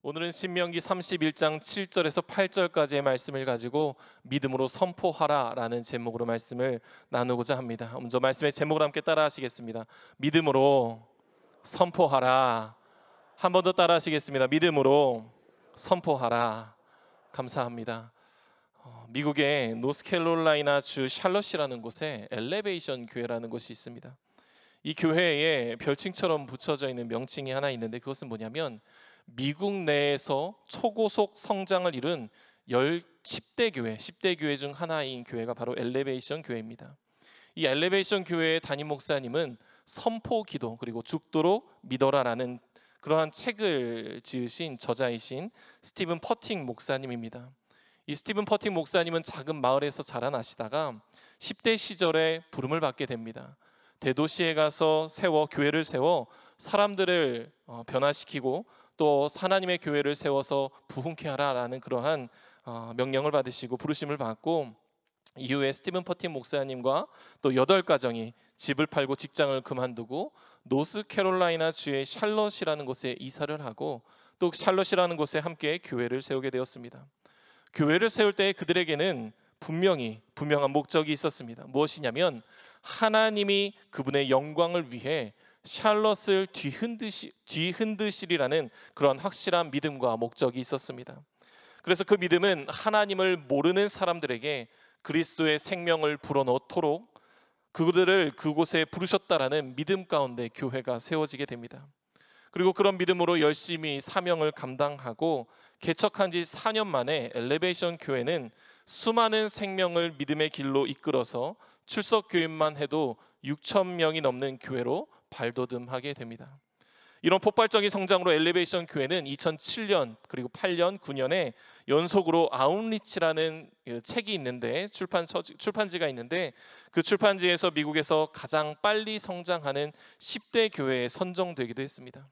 오늘은 신명기 31장 7절에서 8절까지의 말씀을 가지고 믿음으로 선포하라 라는 제목으로 말씀을 나누고자 합니다. 먼저 말씀의 제목을 함께 따라 하시겠습니다. 믿음으로 선포하라. 한 번 더 따라 하시겠습니다. 믿음으로 선포하라. 감사합니다. 미국의 노스캐롤라이나 주 샬럿이라는 곳에 엘리베이션 교회라는 곳이 있습니다. 이 교회에 별칭처럼 붙여져 있는 명칭이 하나 있는데 그것은 뭐냐면 미국 내에서 초고속 성장을 이룬 10대 교회, 10대 교회 중 하나인 교회가 바로 엘리베이션 교회입니다. 이 엘리베이션 교회의 담임 목사님은 선포 기도 그리고 죽도록 믿어라라는 그러한 책을 지으신 저자이신 스티븐 퍼팅 목사님입니다. 이 스티븐 퍼팅 목사님은 작은 마을에서 자라나시다가 10대 시절에 부름을 받게 됩니다. 대도시에 가서 교회를 세워 사람들을 변화시키고 또 하나님의 교회를 세워서 부흥케 하라라는 그러한 명령을 받으시고 부르심을 받고 이후에 스티븐 퍼팅 목사님과 또 8가정이 집을 팔고 직장을 그만두고 노스캐롤라이나 주의 샬럿이라는 곳에 이사를 하고 또 샬럿이라는 곳에 함께 교회를 세우게 되었습니다. 교회를 세울 때 그들에게는 분명한 목적이 있었습니다. 무엇이냐면 하나님이 그분의 영광을 위해 샬럿을 뒤흔드시리라는 그런 확실한 믿음과 목적이 있었습니다. 그래서 그 믿음은 하나님을 모르는 사람들에게 그리스도의 생명을 불어넣도록 그들을 그곳에 부르셨다라는 믿음 가운데 교회가 세워지게 됩니다. 그리고 그런 믿음으로 열심히 사명을 감당하고 개척한 지 4년 만에 엘리베이션 교회는 수많은 생명을 믿음의 길로 이끌어서 출석 교인만 해도 6,000명이 넘는 교회로 발돋움하게 됩니다. 이런 폭발적인 성장으로 엘리베이션 교회는 2007년 그리고 8년, 9년에 연속으로 아웃리치라는 책이 있는데 출판지가 있는데 그 출판지에서 미국에서 가장 빨리 성장하는 10대 교회에 선정되기도 했습니다.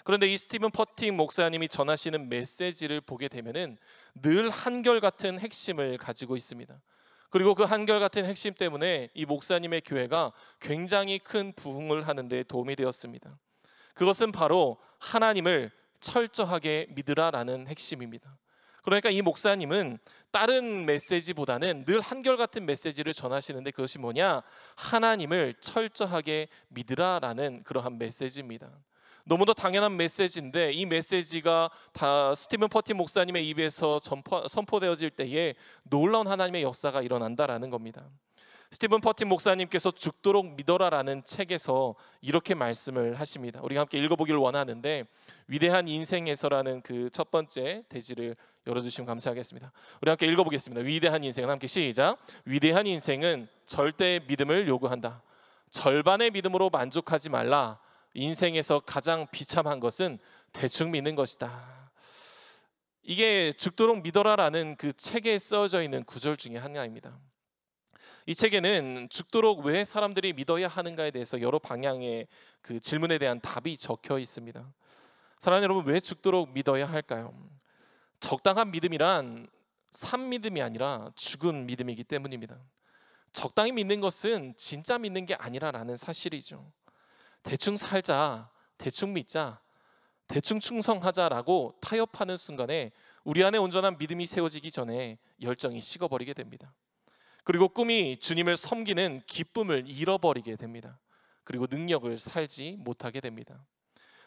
그런데 이 스티븐 퍼팅 목사님이 전하시는 메시지를 보게 되면은 늘 한결같은 핵심을 가지고 있습니다. 그리고 그 한결같은 핵심 때문에 이 목사님의 교회가 굉장히 큰 부흥을 하는 데 도움이 되었습니다. 그것은 바로 하나님을 철저하게 믿으라라는 핵심입니다. 그러니까 이 목사님은 다른 메시지보다는 늘 한결같은 메시지를 전하시는데 그것이 뭐냐? 하나님을 철저하게 믿으라라는 그러한 메시지입니다. 너무도 당연한 메시지인데 이 메시지가 다 스티븐 퍼팅 목사님의 입에서 선포되어질 때에 놀라운 하나님의 역사가 일어난다라는 겁니다. 스티븐 퍼팅 목사님께서 죽도록 믿어라라는 책에서 이렇게 말씀을 하십니다. 우리가 함께 읽어보기를 원하는데 위대한 인생에서라는 그 첫 번째 대지를 열어주시면 감사하겠습니다. 우리 함께 읽어보겠습니다. 위대한 인생은 함께 시작. 위대한 인생은 절대 믿음을 요구한다. 절반의 믿음으로 만족하지 말라. 인생에서 가장 비참한 것은 대충 믿는 것이다. 이게 죽도록 믿어라라는 그 책에 써져 있는 구절 중에 하나입니다. 이 책에는 죽도록 왜 사람들이 믿어야 하는가에 대해서 여러 방향의 그 질문에 대한 답이 적혀 있습니다. 사랑하는 여러분, 왜 죽도록 믿어야 할까요? 적당한 믿음이란 산 믿음이 아니라 죽은 믿음이기 때문입니다. 적당히 믿는 것은 진짜 믿는 게 아니라라는 사실이죠. 대충 살자, 대충 믿자, 대충 충성하자라고 타협하는 순간에 우리 안에 온전한 믿음이 세워지기 전에 열정이 식어버리게 됩니다. 그리고 꿈이 주님을 섬기는 기쁨을 잃어버리게 됩니다. 그리고 능력을 살지 못하게 됩니다.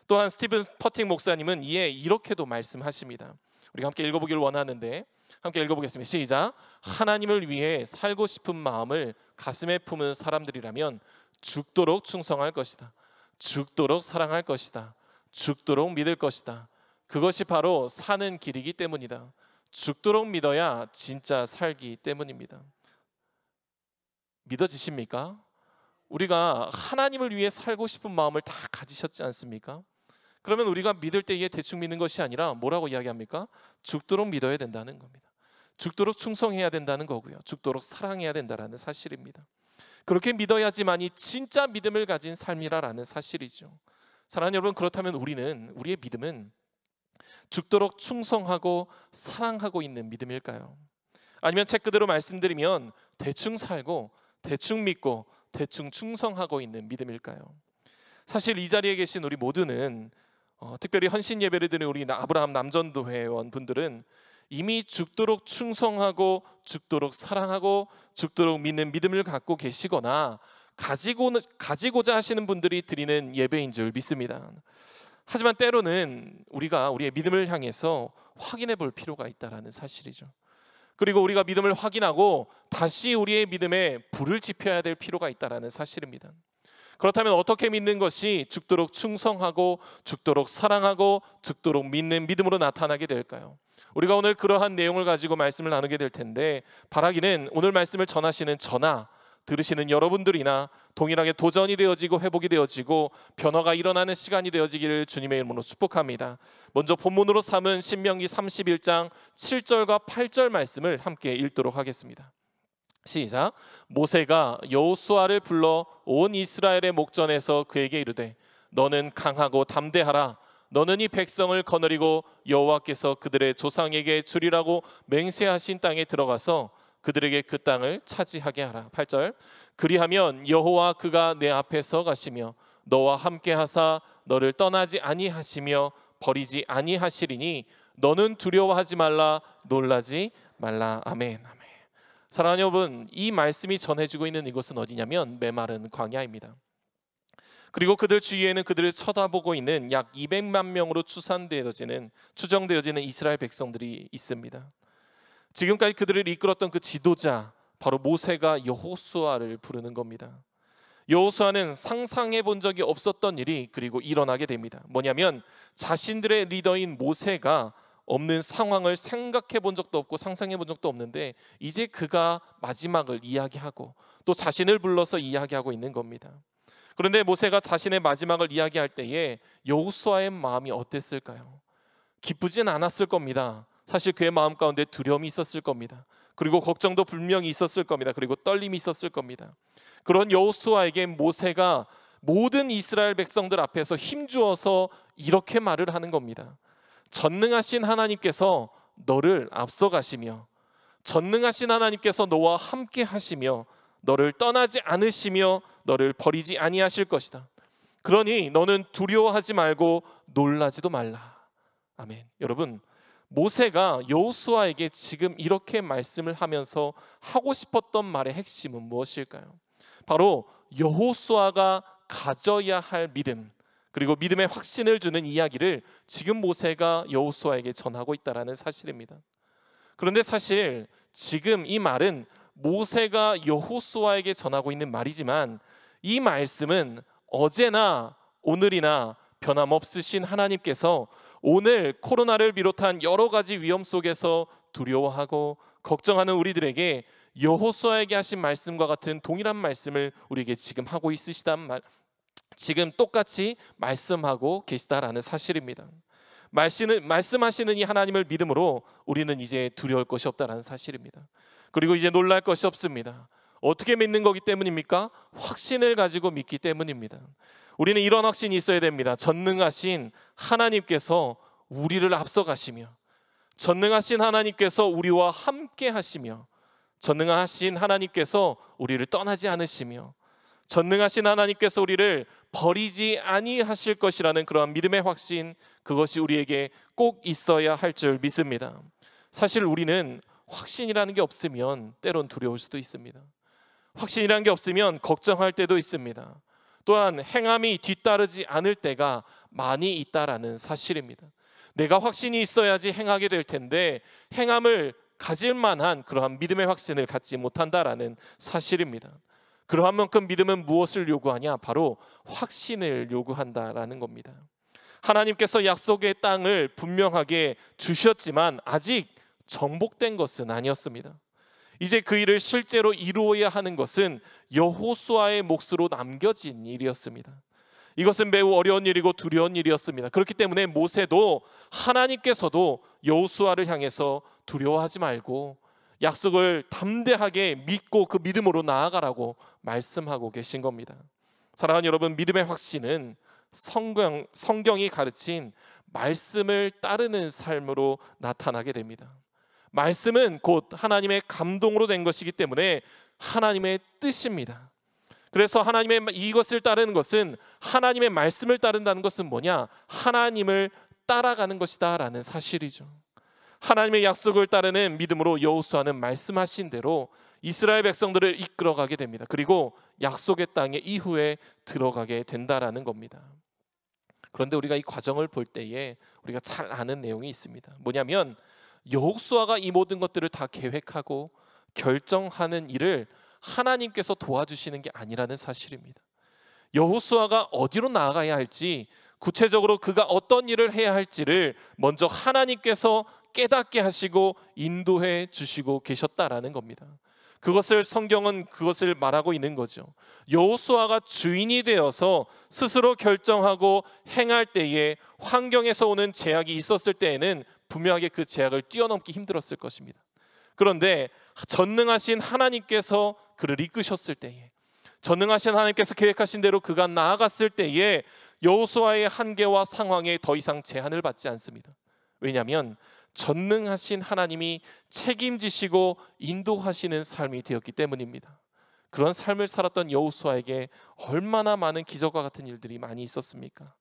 또한 스티븐 퍼팅 목사님은 이에 이렇게도 말씀하십니다. 우리가 함께 읽어보기를 원하는데 함께 읽어보겠습니다. 시작. 하나님을 위해 살고 싶은 마음을 가슴에 품은 사람들이라면 죽도록 충성할 것이다. 죽도록 사랑할 것이다. 죽도록 믿을 것이다. 그것이 바로 사는 길이기 때문이다. 죽도록 믿어야 진짜 살기 때문입니다. 믿어지십니까? 우리가 하나님을 위해 살고 싶은 마음을 다 가지셨지 않습니까? 그러면 우리가 믿을 때에 대충 믿는 것이 아니라 뭐라고 이야기합니까? 죽도록 믿어야 된다는 겁니다. 죽도록 충성해야 된다는 거고요. 죽도록 사랑해야 된다는 사실입니다. 그렇게 믿어야지만이 진짜 믿음을 가진 삶이라는 사실이죠. 사랑하는 여러분, 그렇다면 우리의 믿음은 죽도록 충성하고 사랑하고 있는 믿음일까요? 아니면 책 그대로 말씀드리면 대충 살고 대충 믿고 대충 충성하고 있는 믿음일까요? 사실 이 자리에 계신 우리 모두는 특별히 헌신 예배를 드리는 우리 아브라함 남전도 회원 분들은 이미 죽도록 충성하고 죽도록 사랑하고 죽도록 믿는 믿음을 갖고 계시거나 가지고자 하시는 분들이 드리는 예배인 줄 믿습니다. 하지만 때로는 우리가 우리의 믿음을 향해서 확인해 볼 필요가 있다는 사실이죠. 그리고 우리가 믿음을 확인하고 다시 우리의 믿음에 불을 지펴야 될 필요가 있다는 사실입니다. 그렇다면 어떻게 믿는 것이 죽도록 충성하고 죽도록 사랑하고 죽도록 믿는 믿음으로 나타나게 될까요? 우리가 오늘 그러한 내용을 가지고 말씀을 나누게 될 텐데, 바라기는 오늘 말씀을 전하시는 저나 들으시는 여러분들이나 동일하게 도전이 되어지고 회복이 되어지고 변화가 일어나는 시간이 되어지기를 주님의 이름으로 축복합니다. 먼저 본문으로 삼은 신명기 31장 7절과 8절 말씀을 함께 읽도록 하겠습니다. 시작. 모세가 여호수아를 불러 온 이스라엘의 목전에서 그에게 이르되 너는 강하고 담대하라. 너는 이 백성을 거느리고 여호와께서 그들의 조상에게 주리라고 맹세하신 땅에 들어가서 그들에게 그 땅을 차지하게 하라. 8절. 그리하면 여호와 그가 내 앞에서 가시며 너와 함께 하사 너를 떠나지 아니하시며 버리지 아니하시리니 너는 두려워하지 말라 놀라지 말라. 아멘. 아멘. 사랑하는 여러분, 이 말씀이 전해지고 있는 이곳은 어디냐면 메마른 광야입니다. 그리고 그들 주위에는 그들을 쳐다보고 있는 약 200만 명으로 추정되어지는 이스라엘 백성들이 있습니다. 지금까지 그들을 이끌었던 그 지도자, 바로 모세가 여호수아를 부르는 겁니다. 여호수아는 상상해 본 적이 없었던 일이 그리고 일어나게 됩니다. 뭐냐면 자신들의 리더인 모세가 없는 상황을 생각해 본 적도 없고 상상해 본 적도 없는데 이제 그가 마지막을 이야기하고 또 자신을 불러서 이야기하고 있는 겁니다. 그런데 모세가 자신의 마지막을 이야기할 때에 여호수아의 마음이 어땠을까요? 기쁘진 않았을 겁니다. 사실 그의 마음 가운데 두려움이 있었을 겁니다. 그리고 걱정도 분명히 있었을 겁니다. 그리고 떨림이 있었을 겁니다. 그런 여호수아에게 모세가 모든 이스라엘 백성들 앞에서 힘주어서 이렇게 말을 하는 겁니다. 전능하신 하나님께서 너를 앞서가시며 전능하신 하나님께서 너와 함께 하시며 너를 떠나지 않으시며 너를 버리지 아니하실 것이다. 그러니 너는 두려워하지 말고 놀라지도 말라. 아멘. 여러분, 모세가 여호수아에게 지금 이렇게 말씀을 하면서 하고 싶었던 말의 핵심은 무엇일까요? 바로 여호수아가 가져야 할 믿음, 그리고 믿음의 확신을 주는 이야기를 지금 모세가 여호수아에게 전하고 있다는 사실입니다. 그런데 사실 지금 이 말은 모세가 여호수아에게 전하고 있는 말이지만 이 말씀은 어제나 오늘이나 변함없으신 하나님께서 오늘 코로나를 비롯한 여러 가지 위험 속에서 두려워하고 걱정하는 우리들에게 여호수아에게 하신 말씀과 같은 동일한 말씀을 우리에게 지금 하고 지금 똑같이 말씀하고 계시다라는 사실입니다. 말씀하시는 이 하나님을 믿음으로 우리는 이제 두려울 것이 없다라는 사실입니다. 그리고 이제 놀랄 것이 없습니다. 어떻게 믿는 거기 때문입니까? 확신을 가지고 믿기 때문입니다. 우리는 이런 확신이 있어야 됩니다. 전능하신 하나님께서 우리를 앞서가시며 전능하신 하나님께서 우리와 함께 하시며 전능하신 하나님께서 우리를 떠나지 않으시며 전능하신 하나님께서 우리를 버리지 아니하실 것이라는 그러한 믿음의 확신, 그것이 우리에게 꼭 있어야 할 줄 믿습니다. 사실 우리는 확신이라는 게 없으면 때론 두려울 수도 있습니다. 확신이라는 게 없으면 걱정할 때도 있습니다. 또한 행함이 뒤따르지 않을 때가 많이 있다라는 사실입니다. 내가 확신이 있어야지 행하게 될 텐데 행함을 가질 만한 그러한 믿음의 확신을 갖지 못한다라는 사실입니다. 그러한 만큼 믿음은 무엇을 요구하냐? 바로 확신을 요구한다라는 겁니다. 하나님께서 약속의 땅을 분명하게 주셨지만 아직 정복된 것은 아니었습니다. 이제 그 일을 실제로 이루어야 하는 것은 여호수아의 몫으로 남겨진 일이었습니다. 이것은 매우 어려운 일이고 두려운 일이었습니다. 그렇기 때문에 모세도 하나님께서도 여호수아를 향해서 두려워하지 말고 약속을 담대하게 믿고 그 믿음으로 나아가라고 말씀하고 계신 겁니다. 사랑하는 여러분, 믿음의 확신은 성경이 가르친 말씀을 따르는 삶으로 나타나게 됩니다. 말씀은 곧 하나님의 감동으로 된 것이기 때문에 하나님의 뜻입니다. 그래서 이것을 따르는 것은, 하나님의 말씀을 따른다는 것은 뭐냐? 하나님을 따라가는 것이다 라는 사실이죠. 하나님의 약속을 따르는 믿음으로 여호수아는 말씀하신 대로 이스라엘 백성들을 이끌어가게 됩니다. 그리고 약속의 땅에 이후에 들어가게 된다라는 겁니다. 그런데 우리가 이 과정을 볼 때에 우리가 잘 아는 내용이 있습니다. 뭐냐면 여호수아가 이 모든 것들을 다 계획하고 결정하는 일을 하나님께서 도와주시는 게 아니라는 사실입니다. 여호수아가 어디로 나아가야 할지, 구체적으로 그가 어떤 일을 해야 할지를 먼저 하나님께서 깨닫게 하시고 인도해 주시고 계셨다라는 겁니다. 그것을 성경은 그것을 말하고 있는 거죠. 여호수아가 주인이 되어서 스스로 결정하고 행할 때에 환경에서 오는 제약이 있었을 때에는 분명하게 그 제약을 뛰어넘기 힘들었을 것입니다. 그런데 전능하신 하나님께서 그를 이끄셨을 때에, 전능하신 하나님께서 계획하신 대로 그가 나아갔을 때에 여호수아의 한계와 상황에 더 이상 제한을 받지 않습니다. 왜냐하면 전능하신 하나님이 책임지시고 인도하시는 삶이 되었기 때문입니다. 그런 삶을 살았던 여호수아에게 얼마나 많은 기적과 같은 일들이 많이 있었습니까?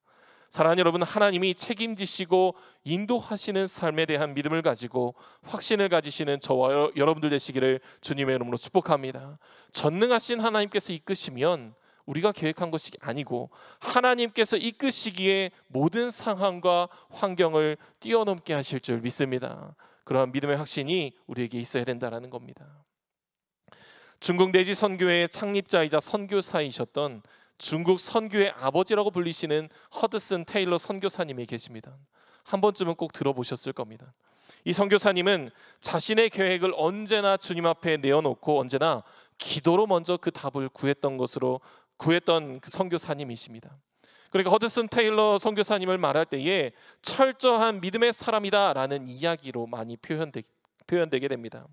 사랑하는 여러분, 하나님이 책임지시고 인도하시는 삶에 대한 믿음을 가지고 확신을 가지시는 저와 여러분들 되시기를 주님의 이름으로 축복합니다. 전능하신 하나님께서 이끄시면 우리가 계획한 것이 아니고 하나님께서 이끄시기에 모든 상황과 환경을 뛰어넘게 하실 줄 믿습니다. 그러한 믿음의 확신이 우리에게 있어야 된다는 겁니다. 중국 내지 선교회의 창립자이자 선교사이셨던 중국 선교의 아버지라고 불리시는 허드슨 테일러 선교사님이 계십니다. 한 번쯤은 꼭 들어보셨을 겁니다. 이 선교사님은 자신의 계획을 언제나 주님 앞에 내어놓고 언제나 기도로 먼저 그 답을 구했던 그 선교사님이십니다. 그러니까 허드슨 테일러 선교사님을 말할 때에 철저한 믿음의 사람이다라는 이야기로 많이 표현되게 됩니다.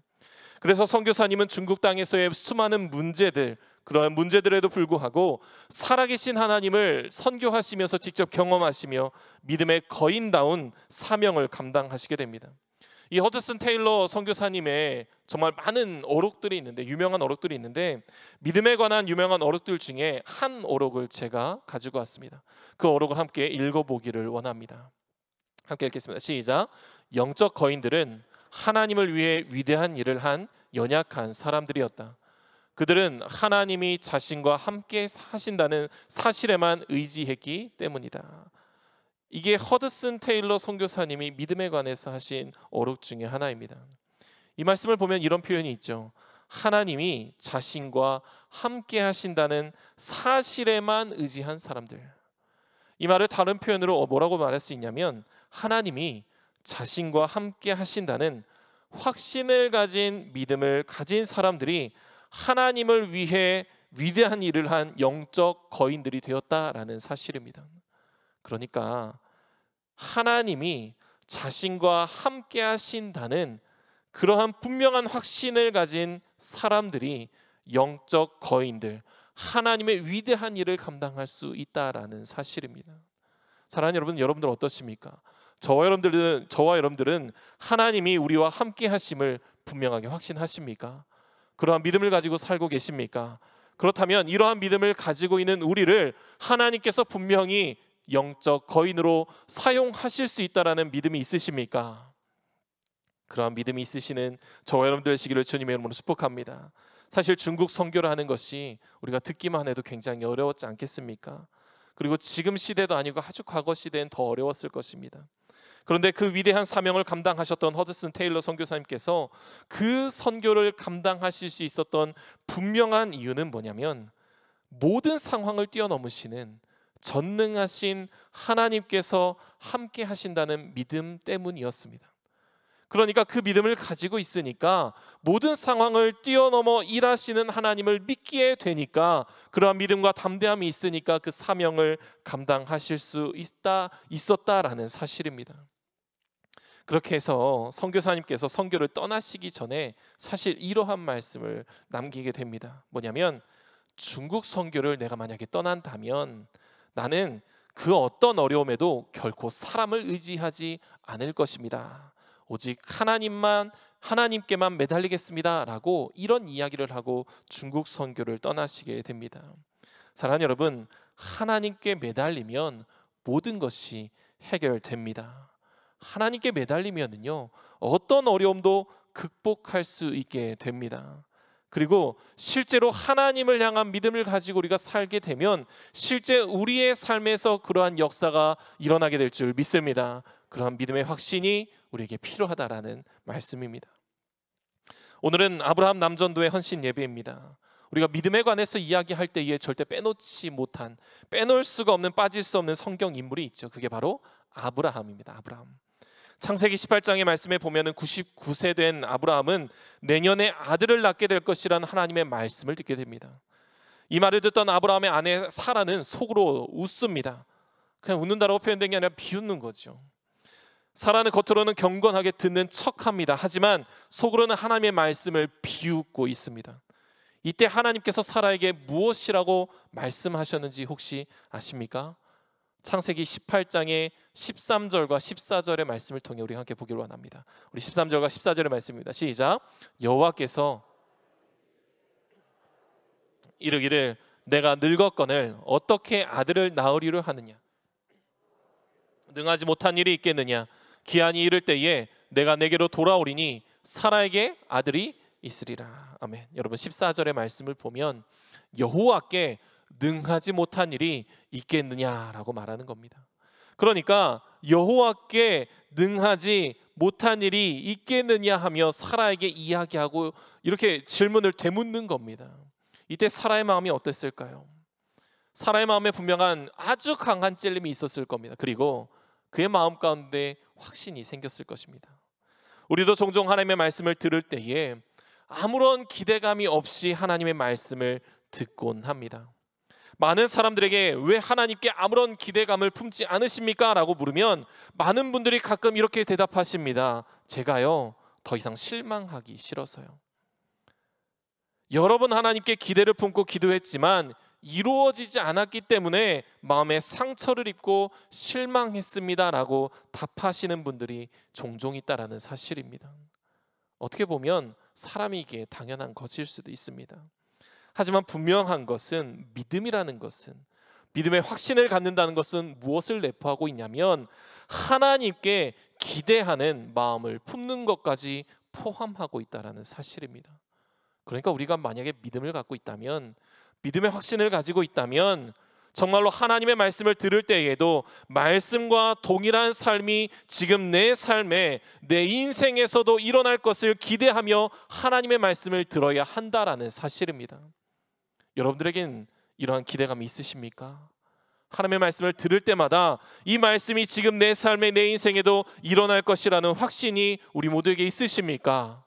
그래서 선교사님은 중국 땅에서의 수많은 문제들, 그런 문제들에도 불구하고 살아계신 하나님을 선교하시면서 직접 경험하시며 믿음의 거인다운 사명을 감당하시게 됩니다. 이 허드슨 테일러 선교사님의 정말 많은 어록들이 있는데, 유명한 어록들이 있는데, 믿음에 관한 유명한 어록들 중에 한 어록을 제가 가지고 왔습니다. 그 어록을 함께 읽어보기를 원합니다. 함께 읽겠습니다. 시작. 영적 거인들은 하나님을 위해 위대한 일을 한 연약한 사람들이었다. 그들은 하나님이 자신과 함께 하신다는 사실에만 의지했기 때문이다. 이게 허드슨 테일러 선교사님이 믿음에 관해서 하신 어록 중에 하나입니다. 이 말씀을 보면 이런 표현이 있죠. 하나님이 자신과 함께 하신다는 사실에만 의지한 사람들. 이 말을 다른 표현으로 뭐라고 말할 수 있냐면, 하나님이 자신과 함께 하신다는 확신을 가진 믿음을 가진 사람들이 하나님을 위해 위대한 일을 한 영적 거인들이 되었다라는 사실입니다. 그러니까 하나님이 자신과 함께 하신다는 그러한 분명한 확신을 가진 사람들이 영적 거인들, 하나님의 위대한 일을 감당할 수 있다라는 사실입니다. 사랑하는 여러분, 여러분들 어떠십니까? 저와 여러분들은 하나님이 우리와 함께 하심을 분명하게 확신하십니까? 그러한 믿음을 가지고 살고 계십니까? 그렇다면 이러한 믿음을 가지고 있는 우리를 하나님께서 분명히 영적 거인으로 사용하실 수 있다라는 믿음이 있으십니까? 그러한 믿음이 있으시는 저와 여러분들 되시기를 주님의 이름으로 축복합니다. 사실 중국 선교를 하는 것이 우리가 듣기만 해도 굉장히 어려웠지 않겠습니까? 그리고 지금 시대도 아니고 아주 과거 시대엔 더 어려웠을 것입니다. 그런데 그 위대한 사명을 감당하셨던 허드슨 테일러 선교사님께서 그 선교를 감당하실 수 있었던 분명한 이유는 뭐냐면, 모든 상황을 뛰어넘으시는 전능하신 하나님께서 함께 하신다는 믿음 때문이었습니다. 그러니까 그 믿음을 가지고 있으니까 모든 상황을 뛰어넘어 일하시는 하나님을 믿기에 되니까, 그러한 믿음과 담대함이 있으니까 그 사명을 감당하실 수 있었다라는 사실입니다. 그렇게 해서 선교사님께서 선교를 떠나시기 전에 사실 이러한 말씀을 남기게 됩니다. 뭐냐면, 중국 선교를 내가 만약에 떠난다면 나는 그 어떤 어려움에도 결코 사람을 의지하지 않을 것입니다. 오직 하나님만 하나님께만 매달리겠습니다라고 이런 이야기를 하고 중국 선교를 떠나시게 됩니다. 사랑하는 여러분, 하나님께 매달리면 모든 것이 해결됩니다. 하나님께 매달리면요, 어떤 어려움도 극복할 수 있게 됩니다. 그리고 실제로 하나님을 향한 믿음을 가지고 우리가 살게 되면 실제 우리의 삶에서 그러한 역사가 일어나게 될 줄 믿습니다. 그러한 믿음의 확신이 우리에게 필요하다라는 말씀입니다. 오늘은 아브라함 남전도의 헌신 예배입니다. 우리가 믿음에 관해서 이야기할 때에 절대 빼놓지 못한, 빼놓을 수가 없는, 빠질 수 없는 성경 인물이 있죠. 그게 바로 아브라함입니다. 아브라함. 창세기 18장의 말씀에 보면은 99세 된 아브라함은 내년에 아들을 낳게 될 것이라는 하나님의 말씀을 듣게 됩니다. 이 말을 듣던 아브라함의 아내 사라는 속으로 웃습니다. 그냥 웃는다라고 표현된 게 아니라 비웃는 거죠. 사라는 겉으로는 경건하게 듣는 척합니다. 하지만 속으로는 하나님의 말씀을 비웃고 있습니다. 이때 하나님께서 사라에게 무엇이라고 말씀하셨는지 혹시 아십니까? 창세기 18장의 13절과 14절의 말씀을 통해 우리 함께 보기를 원합니다. 우리 13절과 14절의 말씀입니다. 시작. 여호와께서 이르기를 내가 늙었거늘 어떻게 아들을 낳으리로 하느냐? 능하지 못한 일이 있겠느냐? 기한이 이를 때에 내가 내게로 돌아오리니 사라에게 아들이 있으리라. 아멘. 여러분 14절의 말씀을 보면 여호와께 능하지 못한 일이 있겠느냐라고 말하는 겁니다. 그러니까 여호와께 능하지 못한 일이 있겠느냐 하며 사라에게 이야기하고 이렇게 질문을 되묻는 겁니다. 이때 사라의 마음이 어땠을까요? 사라의 마음에 분명한 아주 강한 찔림이 있었을 겁니다. 그리고 그의 마음 가운데 확신이 생겼을 것입니다. 우리도 종종 하나님의 말씀을 들을 때에 아무런 기대감이 없이 하나님의 말씀을 듣곤 합니다. 많은 사람들에게 왜 하나님께 아무런 기대감을 품지 않으십니까? 라고 물으면 많은 분들이 가끔 이렇게 대답하십니다. 제가요, 더 이상 실망하기 싫어서요. 여러 번 하나님께 기대를 품고 기도했지만 이루어지지 않았기 때문에 마음에 상처를 입고 실망했습니다 라고 답하시는 분들이 종종 있다라는 사실입니다. 어떻게 보면 사람이기에 당연한 것일 수도 있습니다. 하지만 분명한 것은 믿음이라는 것은, 믿음의 확신을 갖는다는 것은 무엇을 내포하고 있냐면 하나님께 기대하는 마음을 품는 것까지 포함하고 있다는 사실입니다. 그러니까 우리가 만약에 믿음을 갖고 있다면, 믿음의 확신을 가지고 있다면 정말로 하나님의 말씀을 들을 때에도 말씀과 동일한 삶이 지금 내 삶에, 내 인생에서도 일어날 것을 기대하며 하나님의 말씀을 들어야 한다라는 사실입니다. 여러분들에겐 이러한 기대감이 있으십니까? 하나님의 말씀을 들을 때마다 이 말씀이 지금 내 삶에, 내 인생에도 일어날 것이라는 확신이 우리 모두에게 있으십니까?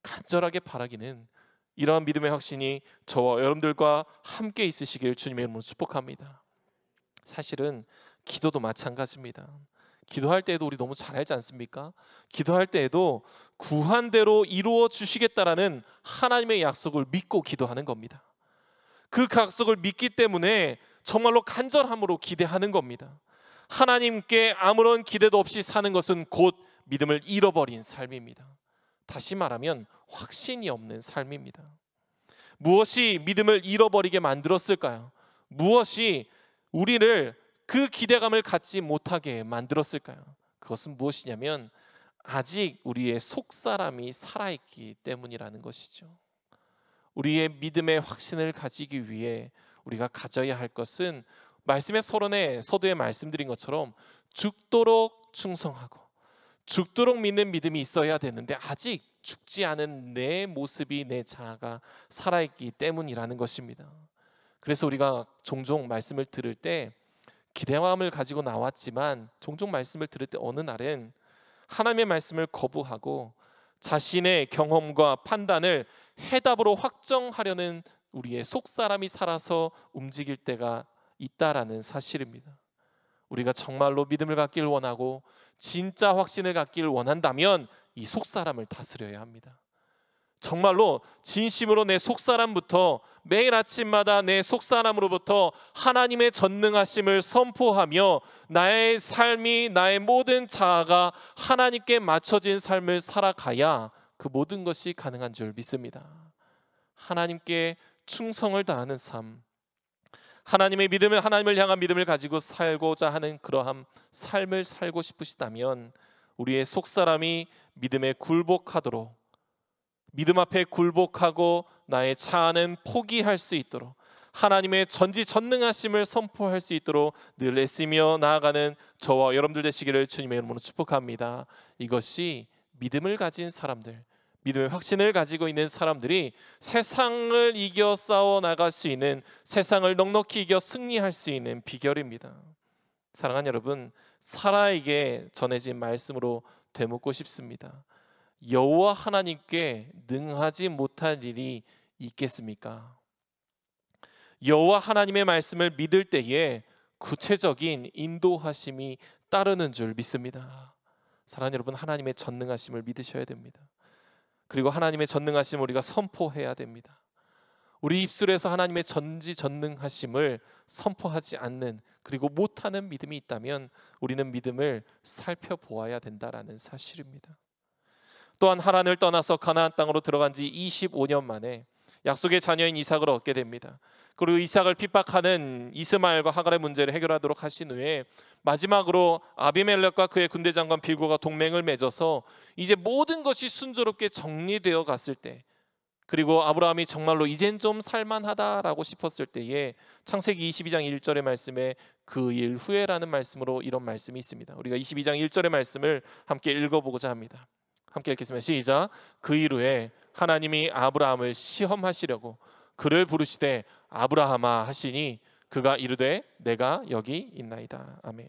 간절하게 바라기는 이러한 믿음의 확신이 저와 여러분들과 함께 있으시길 주님의 이름으로 축복합니다. 사실은 기도도 마찬가지입니다. 기도할 때에도 우리 너무 잘 알지 않습니까? 기도할 때에도 구한 대로 이루어 주시겠다라는 하나님의 약속을 믿고 기도하는 겁니다. 그 약속을 믿기 때문에 정말로 간절함으로 기대하는 겁니다. 하나님께 아무런 기대도 없이 사는 것은 곧 믿음을 잃어버린 삶입니다. 다시 말하면 확신이 없는 삶입니다. 무엇이 믿음을 잃어버리게 만들었을까요? 무엇이 우리를 그 기대감을 갖지 못하게 만들었을까요? 그것은 무엇이냐면 아직 우리의 속사람이 살아있기 때문이라는 것이죠. 우리의 믿음의 확신을 가지기 위해 우리가 가져야 할 것은 말씀의 서두에 말씀드린 것처럼 죽도록 충성하고 죽도록 믿는 믿음이 있어야 되는데 아직 죽지 않은 내 모습이, 내 자아가 살아있기 때문이라는 것입니다. 그래서 우리가 종종 말씀을 들을 때 기대감을 가지고 나왔지만 종종 말씀을 들을 때 어느 날은 하나님의 말씀을 거부하고 자신의 경험과 판단을 해답으로 확정하려는 우리의 속사람이 살아서 움직일 때가 있다라는 사실입니다. 우리가 정말로 믿음을 갖기를 원하고 진짜 확신을 갖기를 원한다면 이 속사람을 다스려야 합니다. 정말로 진심으로 내 속사람부터, 매일 아침마다 내 속사람으로부터 하나님의 전능하심을 선포하며 나의 삶이, 나의 모든 자아가 하나님께 맞춰진 삶을 살아가야 그 모든 것이 가능한 줄 믿습니다. 하나님께 충성을 다하는 삶, 하나님의 믿음을, 하나님을 향한 믿음을 가지고 살고자 하는 그러한 삶을 살고 싶으시다면 우리의 속사람이 믿음에 굴복하도록, 믿음 앞에 굴복하고 나의 자아는 포기할 수 있도록, 하나님의 전지전능하심을 선포할 수 있도록 늘 애쓰며 나아가는 저와 여러분들 되시기를 주님의 이름으로 축복합니다. 이것이 믿음을 가진 사람들, 믿음의 확신을 가지고 있는 사람들이 세상을 이겨 싸워 나갈 수 있는, 세상을 넉넉히 이겨 승리할 수 있는 비결입니다. 사랑하는 여러분, 사라에게 전해진 말씀으로 되묻고 싶습니다. 여호와 하나님께 능하지 못할 일이 있겠습니까? 여호와 하나님의 말씀을 믿을 때에 구체적인 인도하심이 따르는 줄 믿습니다. 사랑하는 여러분, 하나님의 전능하심을 믿으셔야 됩니다. 그리고 하나님의 전능하심을 우리가 선포해야 됩니다. 우리 입술에서 하나님의 전지전능하심을 선포하지 않는, 그리고 못하는 믿음이 있다면 우리는 믿음을 살펴보아야 된다라는 사실입니다. 또한 하란을 떠나서 가나안 땅으로 들어간 지 25년 만에 약속의 자녀인 이삭을 얻게 됩니다. 그리고 이삭을 핍박하는 이스마엘과 하갈의 문제를 해결하도록 하신 후에 마지막으로 아비멜렉과 그의 군대 장관 빌고가 동맹을 맺어서 이제 모든 것이 순조롭게 정리되어 갔을 때, 그리고 아브라함이 정말로 이젠 좀 살만하다라고 싶었을 때에 창세기 22장 1절의 말씀에 그 일 후에라는 말씀으로 이런 말씀이 있습니다. 우리가 22장 1절의 말씀을 함께 읽어보고자 합니다. 함께 읽겠습니다. 시작. 그 일 후에 하나님이 아브라함을 시험하시려고 그를 부르시되 아브라함아 하시니 그가 이르되 내가 여기 있나이다. 아멘.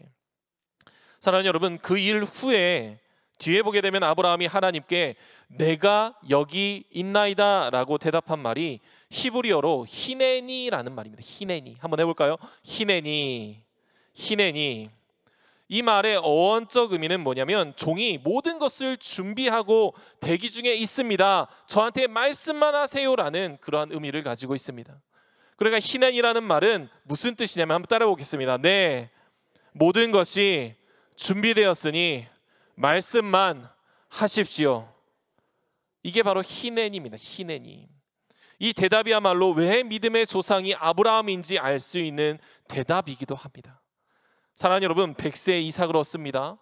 사랑하는 여러분, 그 일 후에 뒤에 보게 되면 아브라함이 하나님께 내가 여기 있나이다 라고 대답한 말이 히브리어로 히네니라는 말입니다. 히네니. 한번 해볼까요? 히네니. 이 말의 어원적 의미는 뭐냐면 종이 모든 것을 준비하고 대기 중에 있습니다, 저한테 말씀만 하세요라는 그러한 의미를 가지고 있습니다. 그러니까 히넨이라는 말은 무슨 뜻이냐면 한번 따라 보겠습니다. 네, 모든 것이 준비되었으니 말씀만 하십시오. 이게 바로 히넨입니다. 히넨이. 이 대답이야말로 왜 믿음의 조상이 아브라함인지 알 수 있는 대답이기도 합니다. 사랑하는 여러분, 100세에 이삭을 얻습니다.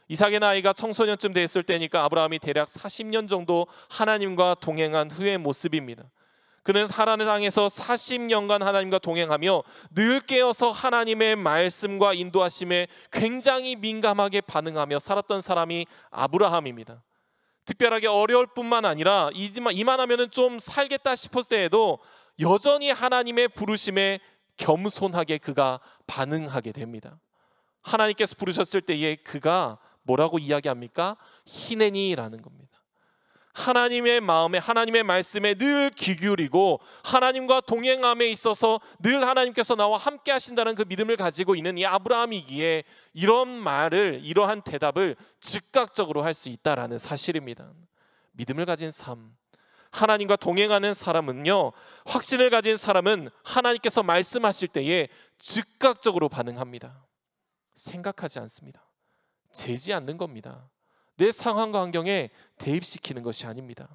이삭의 나이가 청소년쯤 됐을 때니까 아브라함이 대략 40년 정도 하나님과 동행한 후의 모습입니다. 그는 하란의 땅에서 40년간 하나님과 동행하며 늘 깨어서 하나님의 말씀과 인도하심에 굉장히 민감하게 반응하며 살았던 사람이 아브라함입니다. 특별하게 어려울 뿐만 아니라 이만하면 좀 살겠다 싶었을 때에도 여전히 하나님의 부르심에 겸손하게 그가 반응하게 됩니다. 하나님께서 부르셨을 때에 그가 뭐라고 이야기합니까? 히네니라는 겁니다. 하나님의 마음에, 하나님의 말씀에 늘 귀 기울이고 하나님과 동행함에 있어서 늘 하나님께서 나와 함께 하신다는 그 믿음을 가지고 있는 이 아브라함이기에 이런 말을, 이러한 대답을 즉각적으로 할 수 있다라는 사실입니다. 믿음을 가진 삶, 하나님과 동행하는 사람은요, 확신을 가진 사람은 하나님께서 말씀하실 때에 즉각적으로 반응합니다. 생각하지 않습니다. 재지 않는 겁니다. 내 상황과 환경에 대입시키는 것이 아닙니다.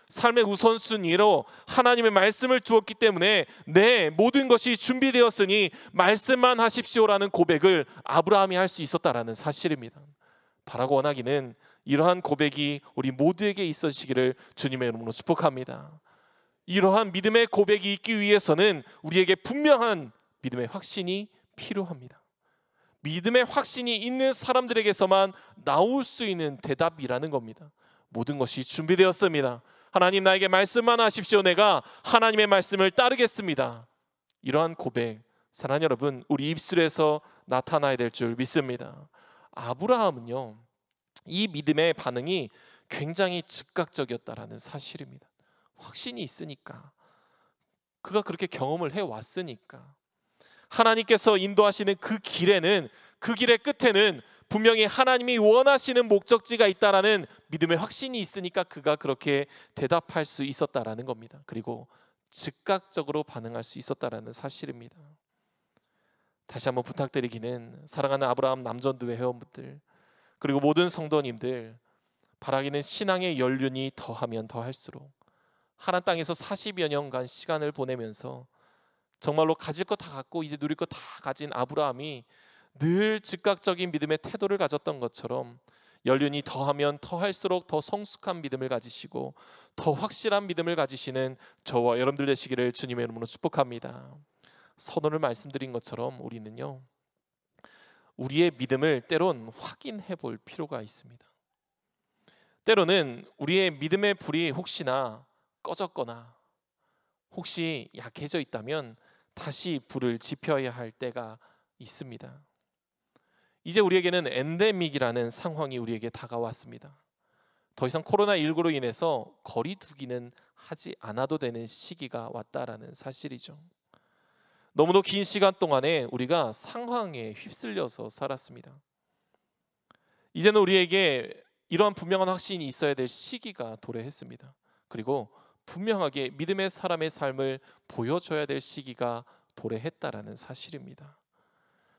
삶의 우선순위로 하나님의 말씀을 두었기 때문에 내 모든 것이 준비되었으니 말씀만 하십시오라는 고백을 아브라함이 할 수 있었다라는 사실입니다. 바라고 원하기는 이러한 고백이 우리 모두에게 있으시기를 주님의 이름으로 축복합니다. 이러한 믿음의 고백이 있기 위해서는 우리에게 분명한 믿음의 확신이 필요합니다. 믿음의 확신이 있는 사람들에게서만 나올 수 있는 대답이라는 겁니다. 모든 것이 준비되었습니다. 하나님 나에게 말씀만 하십시오. 내가 하나님의 말씀을 따르겠습니다. 이러한 고백, 사랑하는 여러분, 우리 입술에서 나타나야 될 줄 믿습니다. 아브라함은요, 이 믿음의 반응이 굉장히 즉각적이었다라는 사실입니다. 확신이 있으니까, 그가 그렇게 경험을 해왔으니까. 하나님께서 인도하시는 그 길에는, 그 길의 끝에는 분명히 하나님이 원하시는 목적지가 있다라는 믿음의 확신이 있으니까 그가 그렇게 대답할 수 있었다라는 겁니다. 그리고 즉각적으로 반응할 수 있었다라는 사실입니다. 다시 한번 부탁드리기는, 사랑하는 아브라함 남전도회 회원분들, 그리고 모든 성도님들, 바라기는 신앙의 연륜이 더하면 더할수록 하나님 땅에서 40여 년간 시간을 보내면서 정말로 가질 거 다 갖고 이제 누릴 거 다 가진 아브라함이 늘 즉각적인 믿음의 태도를 가졌던 것처럼 연륜이 더하면 더할수록 더 성숙한 믿음을 가지시고 더 확실한 믿음을 가지시는 저와 여러분들 되시기를 주님의 이름으로 축복합니다. 선언을 말씀드린 것처럼 우리는요, 우리의 믿음을 때론 확인해 볼 필요가 있습니다. 때로는 우리의 믿음의 불이 혹시나 꺼졌거나 혹시 약해져 있다면 다시 불을 지펴야 할 때가 있습니다. 이제 우리에게는 엔데믹이라는 상황이 우리에게 다가왔습니다. 더 이상 코로나19로 인해서 거리 두기는 하지 않아도 되는 시기가 왔다라는 사실이죠. 너무도 긴 시간 동안에 우리가 상황에 휩쓸려서 살았습니다. 이제는 우리에게 이러한 분명한 확신이 있어야 될 시기가 도래했습니다. 그리고 분명하게 믿음의 사람의 삶을 보여줘야 될 시기가 도래했다라는 사실입니다.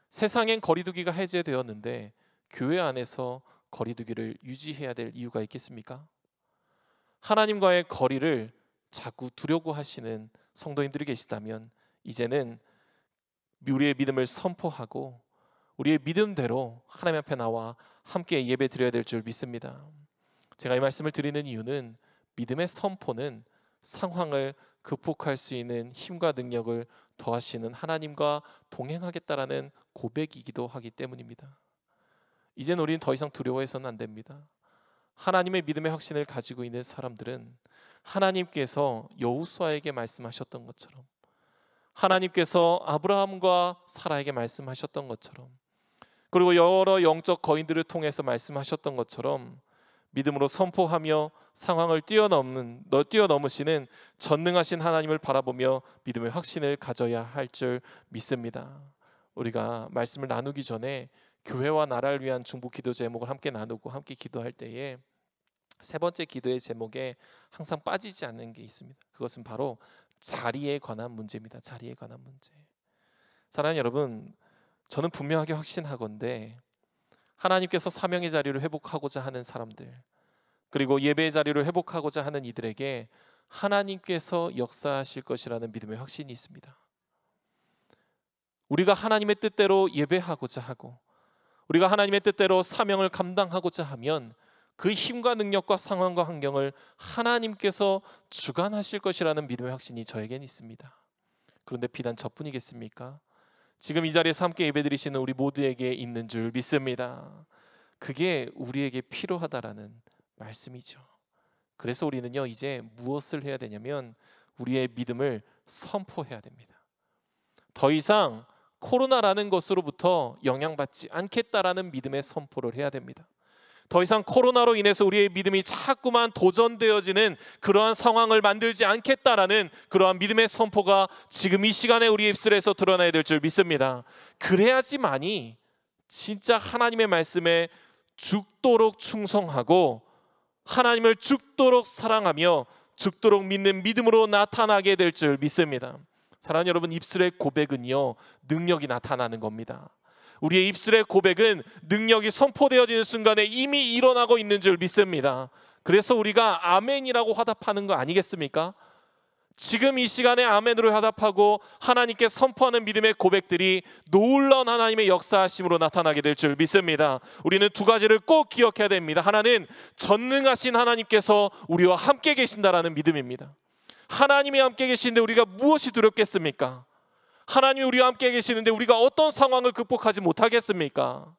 세상엔 거리두기가 해제되었는데 교회 안에서 거리두기를 유지해야 될 이유가 있겠습니까? 하나님과의 거리를 자꾸 두려고 하시는 성도님들이 계시다면 이제는 우리의 믿음을 선포하고 우리의 믿음대로 하나님 앞에 나와 함께 예배 드려야 될 줄 믿습니다. 제가 이 말씀을 드리는 이유는 믿음의 선포는 상황을 극복할 수 있는 힘과 능력을 더하시는 하나님과 동행하겠다라는 고백이기도 하기 때문입니다. 이제는 우리는 더 이상 두려워해서는 안 됩니다. 하나님의 믿음의 확신을 가지고 있는 사람들은 하나님께서 여호수아에게 말씀하셨던 것처럼, 하나님께서 아브라함과 사라에게 말씀하셨던 것처럼, 그리고 여러 영적 거인들을 통해서 말씀하셨던 것처럼 믿음으로 선포하며 상황을 뛰어넘으시는 전능하신 하나님을 바라보며 믿음의 확신을 가져야 할 줄 믿습니다. 우리가 말씀을 나누기 전에 교회와 나라를 위한 중보 기도 제목을 함께 나누고 함께 기도할 때에 세 번째 기도의 제목에 항상 빠지지 않는 게 있습니다. 그것은 바로 자리에 관한 문제입니다. 자리에 관한 문제. 사랑하는 여러분, 저는 분명하게 확신하건대 하나님께서 사명의 자리를 회복하고자 하는 사람들, 그리고 예배의 자리를 회복하고자 하는 이들에게 하나님께서 역사하실 것이라는 믿음의 확신이 있습니다. 우리가 하나님의 뜻대로 예배하고자 하고 우리가 하나님의 뜻대로 사명을 감당하고자 하면 그 힘과 능력과 상황과 환경을 하나님께서 주관하실 것이라는 믿음의 확신이 저에겐 있습니다. 그런데 비단 저뿐이겠습니까? 지금 이 자리에서 함께 예배드리시는 우리 모두에게 있는 줄 믿습니다. 그게 우리에게 필요하다라는 말씀이죠. 그래서 우리는요, 이제 무엇을 해야 되냐면 우리의 믿음을 선포해야 됩니다. 더 이상 코로나라는 것으로부터 영향받지 않겠다라는 믿음의 선포를 해야 됩니다. 더 이상 코로나로 인해서 우리의 믿음이 자꾸만 도전되어지는 그러한 상황을 만들지 않겠다라는 그러한 믿음의 선포가 지금 이 시간에 우리 입술에서 드러나야 될 줄 믿습니다. 그래야지만이 진짜 하나님의 말씀에 죽도록 충성하고 하나님을 죽도록 사랑하며 죽도록 믿는 믿음으로 나타나게 될 줄 믿습니다. 사랑하는 여러분, 입술의 고백은요, 능력이 나타나는 겁니다. 우리의 입술의 고백은 능력이 선포되어지는 순간에 이미 일어나고 있는 줄 믿습니다. 그래서 우리가 아멘이라고 화답하는 거 아니겠습니까? 지금 이 시간에 아멘으로 화답하고 하나님께 선포하는 믿음의 고백들이 놀라운 하나님의 역사하심으로 나타나게 될 줄 믿습니다. 우리는 두 가지를 꼭 기억해야 됩니다. 하나는 전능하신 하나님께서 우리와 함께 계신다라는 믿음입니다. 하나님이 함께 계시는데 우리가 무엇이 두렵겠습니까? 하나님이 우리와 함께 계시는데 우리가 어떤 상황을 극복하지 못하겠습니까?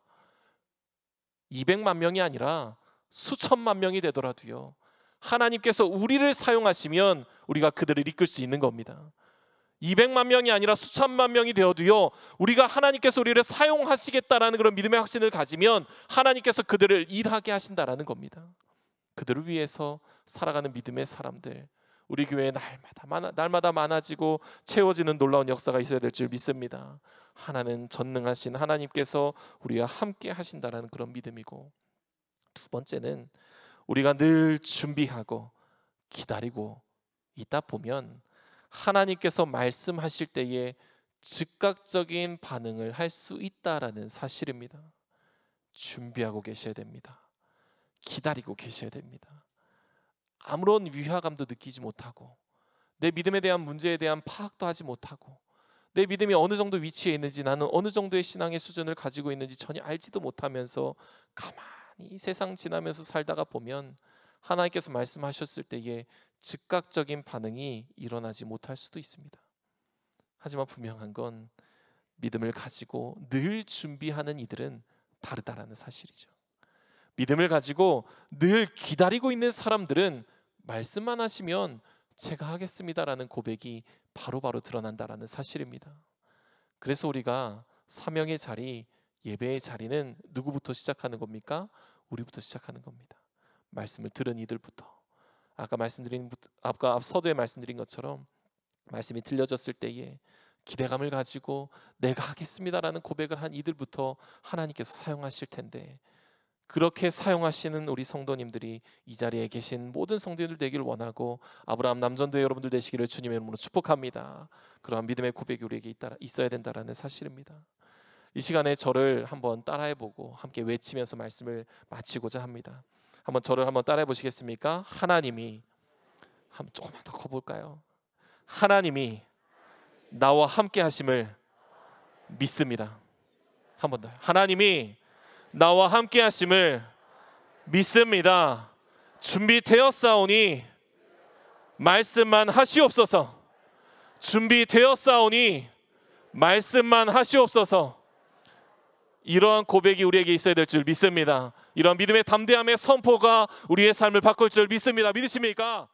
200만 명이 아니라 수천만 명이 되더라도요, 하나님께서 우리를 사용하시면 우리가 그들을 이끌 수 있는 겁니다. 200만 명이 아니라 수천만 명이 되어도요, 우리가 하나님께서 우리를 사용하시겠다라는 그런 믿음의 확신을 가지면 하나님께서 그들을 일하게 하신다라는 겁니다. 그들을 위해서 살아가는 믿음의 사람들, 우리 교회에 날마다 많아지고 채워지는 놀라운 역사가 있어야 될 줄 믿습니다. 하나는 전능하신 하나님께서 우리와 함께 하신다라는 그런 믿음이고, 두 번째는 우리가 늘 준비하고 기다리고 있다 보면 하나님께서 말씀하실 때에 즉각적인 반응을 할 수 있다라는 사실입니다. 준비하고 계셔야 됩니다. 기다리고 계셔야 됩니다. 아무런 위화감도 느끼지 못하고 내 믿음에 대한 문제에 대한 파악도 하지 못하고 내 믿음이 어느 정도 위치에 있는지, 나는 어느 정도의 신앙의 수준을 가지고 있는지 전혀 알지도 못하면서 가만히 세상 지나면서 살다가 보면 하나님께서 말씀하셨을 때에 즉각적인 반응이 일어나지 못할 수도 있습니다. 하지만 분명한 건 믿음을 가지고 늘 준비하는 이들은 다르다라는 사실이죠. 믿음을 가지고 늘 기다리고 있는 사람들은 말씀만 하시면 제가 하겠습니다라는 고백이 바로바로 드러난다라는 사실입니다. 그래서 우리가 사명의 자리, 예배의 자리는 누구부터 시작하는 겁니까? 우리부터 시작하는 겁니다. 말씀을 들은 이들부터. 아까 서두에 말씀드린 것처럼 말씀이 들려졌을 때에 기대감을 가지고 내가 하겠습니다라는 고백을 한 이들부터 하나님께서 사용하실 텐데, 그렇게 사용하시는 우리 성도님들이 이 자리에 계신 모든 성도님들 되기를 원하고 아브라함 남전도의 여러분들 되시기를 주님의 이름으로 축복합니다. 그러한 믿음의 고백이 우리에게 있어야 된다는 사실입니다. 이 시간에 저를 한번 따라해보고 함께 외치면서 말씀을 마치고자 합니다. 저를 한번 따라해 보시겠습니까? 하나님이, 한번 조금만 더 커볼까요? 하나님이 나와 함께 하심을 믿습니다. 한 번 더. 하나님이 나와 함께 하심을 믿습니다. 준비되었사오니 말씀만 하시옵소서. 준비되었사오니 말씀만 하시옵소서. 이러한 고백이 우리에게 있어야 될 줄 믿습니다. 이러한 믿음의 담대함의 선포가 우리의 삶을 바꿀 줄 믿습니다. 믿으십니까?